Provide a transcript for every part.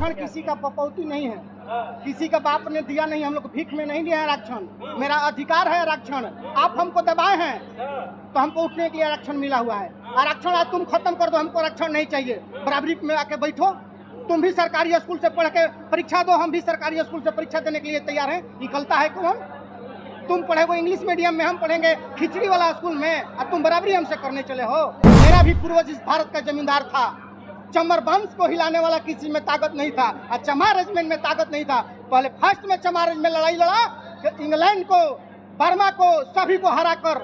आरक्षण किसी का पपौती नहीं है, किसी का बाप ने दिया नहीं, हम लोग भीख में नहीं दिया है आरक्षण। मेरा अधिकार है आरक्षण। आप हमको दबाए हैं तो हमको उठने के लिए आरक्षण मिला हुआ है। आरक्षण आज तुम खत्म कर दो, हमको आरक्षण नहीं चाहिए। बराबरी में आके बैठो। तुम भी सरकारी स्कूल से पढ़ के परीक्षा दो, हम भी सरकारी स्कूल से परीक्षा देने के लिए तैयार हैं। निकलता है कौन? तुम पढ़ेगे इंग्लिश मीडियम में, हम पढ़ेंगे खिचड़ी वाला स्कूल में, और तुम बराबरी हमसे करने चले हो। मेरा भी पूर्वज इस भारत का जमींदार था। चमर वंश को हिलाने वाला किसी में ताकत नहीं था, और चमार रेजिमेंट में ताकत नहीं था। पहले फर्स्ट में चमार रेजिमेंट लड़ाई लड़ा कि इंग्लैंड को, बर्मा को, सभी को हरा कर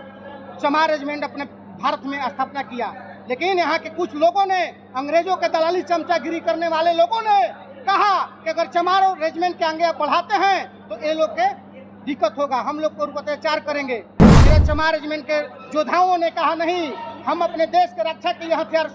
चमार रेजिमेंट अपने भारत में स्थापना किया। लेकिन यहाँ के कुछ लोगों ने, अंग्रेजों के दलाली चमचागिरी करने वाले लोगों ने कहा कि अगर चमार रेजिमेंट के आगे बढ़ाते हैं तो ये लोग के दिक्कत होगा, हम लोग को अत्याचार करेंगे। मेरे चमार रेजिमेंट के योद्धाओं ने कहा नहीं, हम अपने देश के रक्षा के लिए हथियार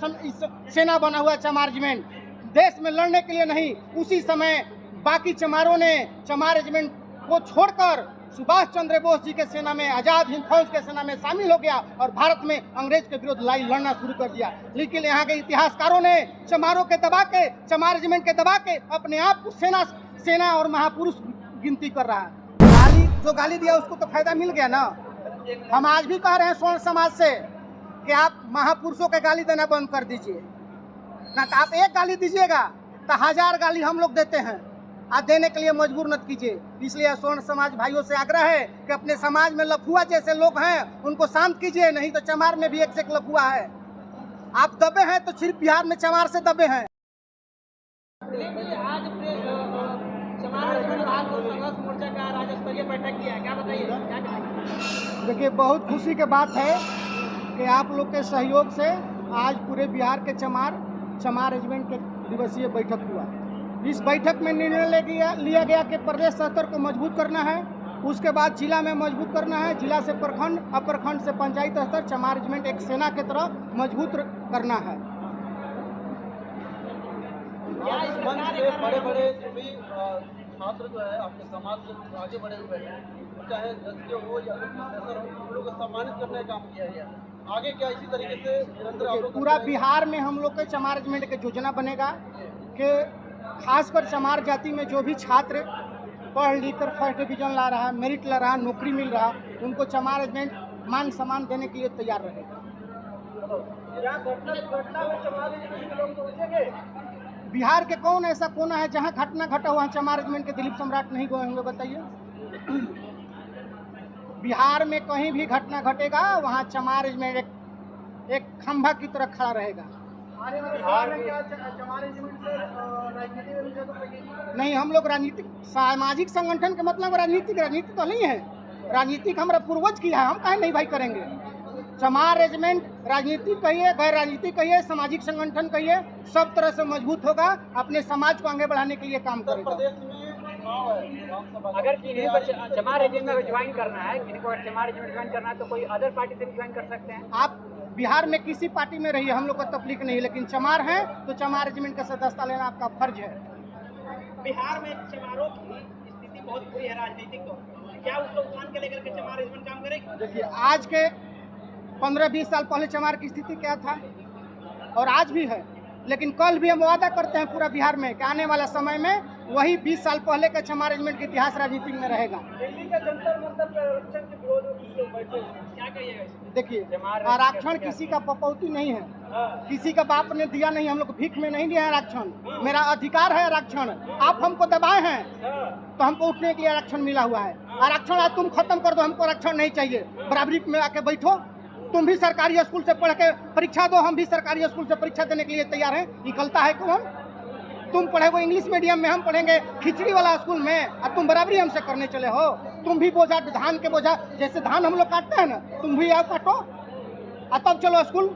सेना बना हुआ चमार रेजिमेंट, देश में लड़ने के लिए नहीं। उसी समय बाकी चमारों ने चमार रेजिमेंट को छोड़कर सुभाष चंद्र बोस जी के सेना में, आजाद हिंद फौज के सेना में शामिल हो गया और भारत में अंग्रेज के विरुद्ध लड़ना शुरू कर दिया। लेकिन यहाँ के इतिहासकारों ने चमारों के दबा के, चमार रेजिमेंट के दबा के अपने आप को सेना और महापुरुष गिनती कर रहा है। जो गाली दिया उसको तो फायदा मिल गया ना। हम आज भी कह रहे हैं स्वर्ण समाज से कि आप महापुरुषों के गाली देना बंद कर दीजिए ना। तो आप एक गाली दीजिएगा तो 1000 गाली हम लोग देते हैं, आप देने के लिए मजबूर मत कीजिए। इसलिए स्वर्ण समाज भाइयों से आग्रह है कि अपने समाज में लफुआ जैसे लोग हैं उनको शांत कीजिए, नहीं तो चमार में भी एक से एक लफुआ है। आप दबे हैं तो सिर्फ बिहार में चमार से दबे हैं। बैठक किया है, क्या बताइए? देखिए, बहुत खुशी की बात है कि आप लोग के सहयोग से आज पूरे बिहार के चमार रेजिमेंट के दिवसीय बैठक हुआ। इस बैठक में निर्णय लिया गया कि प्रदेश स्तर को मजबूत करना है, उसके बाद जिला में मजबूत करना है, जिला से प्रखंड, और प्रखंड से पंचायत स्तर चमार रेजिमेंट एक सेना की तरह मजबूत करना है। बड़े छात्र जो है आपके समाज से आगे बढ़े हुए हैं, चाहे दस्ते हो या प्रोफेसर हो, उन लोगों को सम्मानित करने का काम किया गया। आगे क्या इसी तरीके से निरंतर पूरा बिहार में हम लोग के चमार रेजिमेंट की योजना बनेगा कि खासकर चमार जाति में जो भी छात्र पढ़ लिख कर फर्स्ट डिवीजन ला रहा है, मेरिट ला रहा, नौकरी मिल रहा, उनको चमार रेजिमेंट मान सम्मान देने के लिए तैयार रहेगा। बिहार के कौन ऐसा कोना है जहां घटना घटा हुआ चमार रेजिमेंट के दिलीप सम्राट नहीं गए होंगे? बताइए। बिहार में कहीं भी घटना घटेगा वहां चमार रेजिमेंट एक खंभा की तरह खड़ा रहेगा। नहीं, हम लोग राजनीतिक सामाजिक संगठन के मतलब राजनीति तो नहीं है। राजनीतिक हमारा पूर्वज किया है, हम काहे नहीं भाई करेंगे। चमार रेजिमेंट राजनीतिक कहिए, गैर राजनीतिक कहिए, सामाजिक संगठन कहिए, सब तरह से मजबूत होगा, अपने समाज को आगे बढ़ाने के लिए काम करेगा। अगर किन्हीं को चमार रेजिमेंट में ज्वाइन करना है, किन्हीं को चमार रेजिमेंट ज्वाइन करना है तो कोई अदर पार्टी से भी ज्वाइन कर सकते हैं। आप बिहार में किसी पार्टी में रहिए, हम लोग को तकलीफ नहीं, लेकिन चमार है तो चमार रेजिमेंट का सदस्यता लेना आपका फर्ज है। बिहार में चमारों की स्थिति बहुत बुरी है राजनीतिक तौर पर, क्या उसको उठान के लेकर के चमार रेजिमेंट काम करेगी? देखिए, आज के 15-20 साल पहले चमार की स्थिति क्या था और आज भी है, लेकिन कल भी हम वादा करते हैं पूरा बिहार में कि आने वाला समय में वही 20 साल पहले का चमार रेजिमेंट का इतिहास राजनीति में रहेगा। देखिए, आरक्षण किसी का पपौती नहीं है, किसी का बाप ने दिया नहीं, हम लोग भीख में नहीं दिया है आरक्षण। मेरा अधिकार है आरक्षण। आप हमको दबाए हैं तो हमको उठने के लिए आरक्षण मिला हुआ है। आरक्षण आज तुम खत्म कर दो, हमको आरक्षण नहीं चाहिए। बराबरी में आके बैठो। तुम भी सरकारी स्कूल से पढ़ के परीक्षा दो, हम भी सरकारी स्कूल से परीक्षा देने के लिए तैयार हैं। निकलता है कौन? तुम पढ़ेगे इंग्लिश मीडियम में, हम पढ़ेंगे खिचड़ी वाला स्कूल में, और तुम बराबरी हमसे करने चले हो। तुम भी बोझा, धान के बोझा जैसे धान हम लोग काटते हैं ना, तुम भी आओ काटो और तब चलो स्कूल,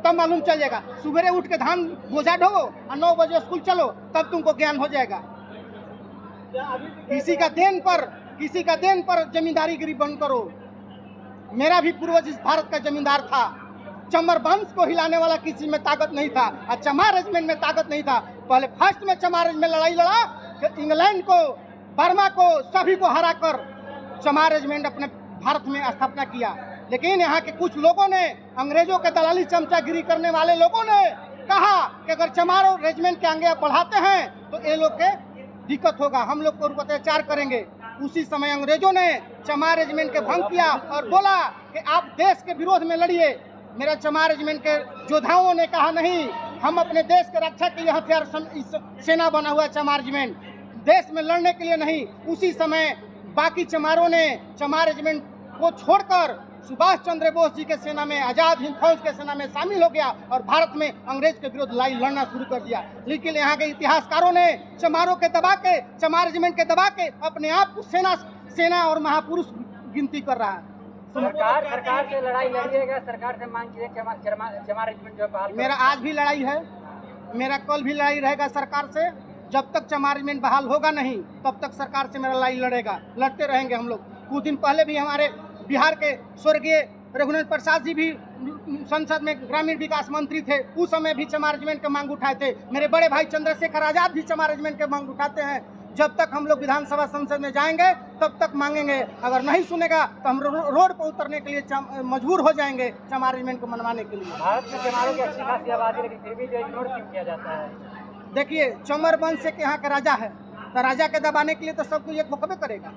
तब मालूम चल जाएगा। सुबह उठ के धान बोझा ढोवो और 9 बजे स्कूल चलो, तब तुमको ज्ञान हो जाएगा। किसी का देन पर जमींदारी गिरी बंद करो। मेरा भी पूर्वज इस भारत का जमींदार था। चमर वंश को हिलाने वाला किसी में ताकत नहीं था, और चमार रेजिमेंट में ताकत नहीं था। पहले फर्स्ट में चमार रेजिमेंट लड़ाई लड़ा कि इंग्लैंड को, बर्मा को, सभी को हरा कर चमार रेजिमेंट अपने भारत में स्थापना किया। लेकिन यहाँ के कुछ लोगों ने, अंग्रेजों के दलाली चमचागिरी करने वाले लोगों ने कहा कि अगर चमार रेजिमेंट के आगे बढ़ाते हैं तो ये लोग के दिक्कत होगा, हम लोग को अत्याचार करेंगे। उसी समय अंग्रेजों ने चमार रेजिमेंट के भंग किया और बोला कि आप देश के विरोध में लड़िए। मेरा चमार रेजिमेंट के योद्धाओं ने कहा नहीं, हम अपने देश के रक्षा के लिए हथियार सेना बना हुआ चमार रेजिमेंट, देश में लड़ने के लिए नहीं। उसी समय बाकी चमारों ने चमार रेजिमेंट को छोड़कर सुभाष चंद्र बोस जी के सेना में, आजाद हिंद फौज के सेना में शामिल हो गया और भारत में अंग्रेज के विरुद्ध लड़ना शुरू कर दिया। लेकिन यहाँ के इतिहासकारों ने चमारों के दबा के, चमार रेजिमेंट के दबा के अपने आप को सेना और महापुरुष गिनती कर रहा है। सरकार से लड़ाई लड़िएगा, सरकार से मांग कीजिए चमार रेजिमेंट जो बहाल। मेरा आज भी लड़ाई है, मेरा कल भी लड़ाई रहेगा सरकार से। जब तक चमार रेजिमेंट बहाल होगा नहीं तब तक सरकार से मेरा लड़ाई लड़ेगा, लड़ते रहेंगे हम लोग। कुछ दिन पहले भी हमारे बिहार के स्वर्गीय रघुनाथ प्रसाद जी भी संसद में ग्रामीण विकास मंत्री थे, उस समय भी चमार रेजिमेंट के मांग उठाए थे। मेरे बड़े भाई चंद्रशेखर आजाद भी चमार रेजिमेंट के मांग उठाते हैं। जब तक हम लोग विधानसभा संसद में जाएंगे तब तक मांगेंगे, अगर नहीं सुनेगा तो हम रोड पर उतरने के लिए मजबूर हो जाएंगे चमार रेजिमेंट को मनवाने के लिए। भारत में चमारों की अच्छी खासी आबादी है, लेकिन फिर भी जो इग्नोर क्यों किया जाता है? देखिए, चमर वंश के यहाँ का राजा है, तो राजा के दबाने के लिए तो सब कुछ एक मुकबे करेगा।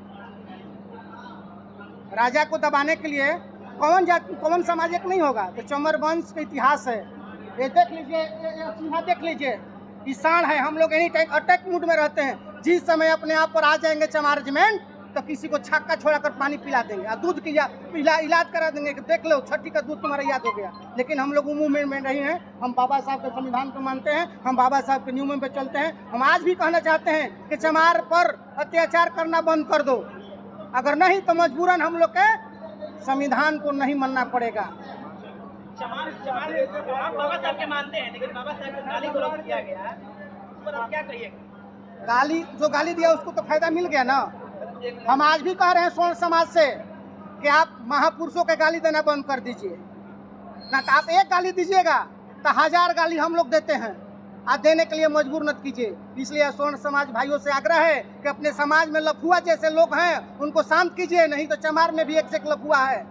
राजा को दबाने के लिए कौन समाज एक नहीं होगा। तो चमर वंश का इतिहास है, ये देख लीजिए, ये देख लीजिए, ईशान है। हम लोग एनी टाइम अटैक मूड में रहते हैं। जिस समय अपने आप पर आ जाएंगे चमार रेजिमेंट तो किसी को छक्का छोड़ाकर पानी पिला देंगे और दूध की इलाज करा देंगे कि देख लो छठी का दूध तुम्हारा याद हो गया। लेकिन हम लोग मूवमेंट में नहीं हैं, हम बाबा साहब के संविधान को मानते हैं, हम बाबा साहब के नियमों पे चलते हैं। हम आज भी कहना चाहते हैं कि चमार पर अत्याचार करना बंद कर दो, अगर नहीं तो मजबूरन हम लोग के संविधान को नहीं मानना पड़ेगा। चमार आप बाबा साहब के मानते हैं, लेकिन बाबा साहब को गाली गलौज किया गया है, उस पर आप क्या कहिएगा? जो गाली दिया उसको तो फायदा मिल गया ना। हम आज भी कह रहे हैं स्वर्ण समाज से कि आप महापुरुषों के गाली देना बंद कर दीजिए ना। तो आप एक गाली दीजिएगा तो 1000 गाली हम लोग देते हैं, आप देने के लिए मजबूर मत कीजिए। इसलिए स्वर्ण समाज भाइयों से आग्रह है कि अपने समाज में लफुआ जैसे लोग हैं उनको शांत कीजिए, नहीं तो चमार में भी एक से एक लफुआ है।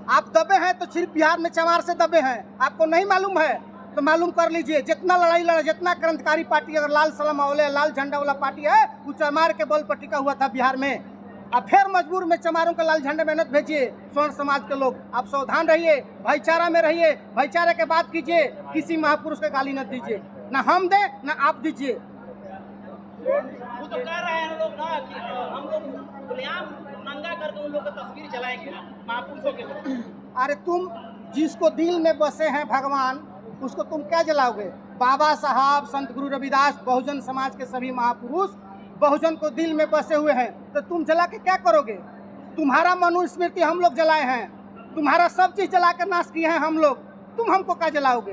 आप दबे हैं तो सिर्फ बिहार में चमार से दबे हैं, आपको नहीं मालूम है तो मालूम कर लीजिए। जितना लड़ाई लड़ा, जितना क्रांतिकारी पार्टी, अगर लाल सलाम वाले लाल झंडा वाला पार्टी है, वो चमार के बल पर टिका हुआ था बिहार में। अब फिर मजबूर में चमारों के लाल झंडे में न भेजिए। स्वर्ण समाज के लोग आप सावधान रहिए, भाईचारा में रहिए, भाईचारे के बात कीजिए, किसी महापुरुष के गाली न दीजिए, ना हम दे ना आप दीजिए। वो तो कह रहे हैं लोग ना कि हम लोग खुलेआम नंगा करके उन लोग की तस्वीर जलाएंगे महापुरुषों के। अरे तुम जिसको दिल में बसे हैं भगवान, उसको तुम क्या जलाओगे? बाबा साहब, संत गुरु रविदास, बहुजन समाज के सभी महापुरुष बहुजन को दिल में बसे हुए हैं, तो तुम जला के क्या करोगे? तुम्हारा मनुस्मृति हम लोग जलाए हैं, तुम्हारा सब चीज जला कर नाश किए हैं हम लोग, तुम हमको क्या जलाओगे?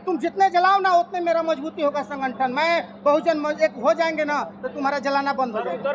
तुम जितने जलाओ ना उतने मेरा मजबूती होगा संगठन। मैं बहुजन एक हो जाएंगे ना तो तुम्हारा जलाना बंद हो जाएगा।